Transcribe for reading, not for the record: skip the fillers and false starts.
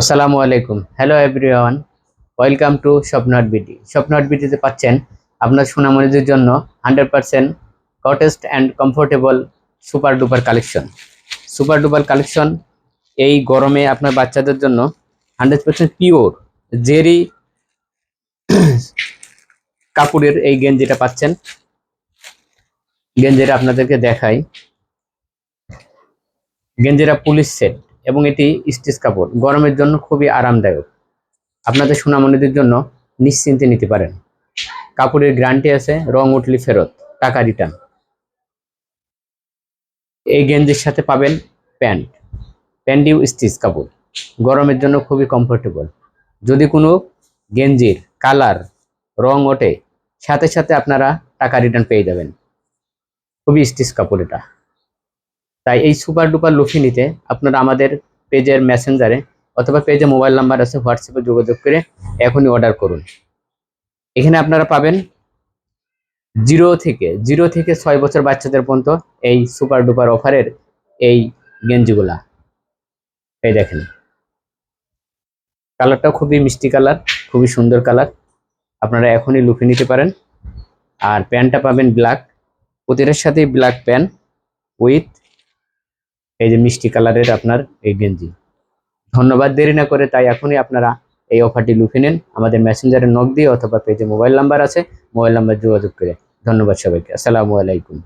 আসসালামু আলাইকুম। Hello everyone, welcome to Swapnot BD. Swapnot বিডিতে পাচ্ছেন আপনার সোনামণিদের জন্য 100% কটেস্ট and comfortable super duper collection. Super duper collection এই গরমে আপনার বাচ্চাদের জন্য 100% পিওর জেরি কাপড়ের এই গেঞ্জিটা পাচ্ছেন। গেঞ্জিটা আপনাদেরকে দেখাই। গেঞ্জিটা পুলিশ সেট এবং এটি স্টিচ কাপড়, গরমের জন্য খুবই আরামদায়ক। আপনাদের সোনামণিদের জন্য নিশ্চিন্তে নিতে পারেন। কাপড়ের গ্যারান্টি আছে, রং উঠলি ফেরত, টাকা রিটার্ন। এই গেঞ্জির সাথে পাবেন প্যান্ট, প্যান্টিও স্টিচ কাপড়, গরমের জন্য খুবই কমফোর্টেবল। যদি কোনো গেঞ্জির কালার রং ওঠে, সাথে সাথে আপনারা টাকা রিটার্ন পেয়ে যাবেন। খুবই স্টিচ কাপড় এটা। তাই এই সুপার ডুপার লুফি নিতে আপনারা আমাদের পেজের মেসেঞ্জারে অথবা পেজে মোবাইল নাম্বার আছে, হোয়াটসঅ্যাপে যোগাযোগ করে এখনই অর্ডার করুন। এখানে আপনারা পাবেন জিরো থেকে 6 বছর বাচ্চাদের পর্যন্ত এই সুপার ডুপার অফারের এই গেঞ্জিগুলা। এই দেখেন, কালারটাও খুবই মিষ্টি কালার, খুবই সুন্দর কালার। আপনারা এখনই লুফে নিতে পারেন। আর প্যান্টটা পাবেন ব্ল্যাক, প্রতিটার সাথেই ব্ল্যাক প্যান্ট উইথ এই যে মিষ্টি কালারের আপনার এই গেঞ্জি। ধন্যবাদ, দেরি না করে তাই এখনই আপনারা এই অফারটি লুফে নেন আমাদের মেসেঞ্জারে নক দিয়ে অথবা পেজে মোবাইল নাম্বার আছে, মোবাইল নাম্বার যোগাযোগ করে। ধন্যবাদ সবাইকে। আসসালামু আলাইকুম।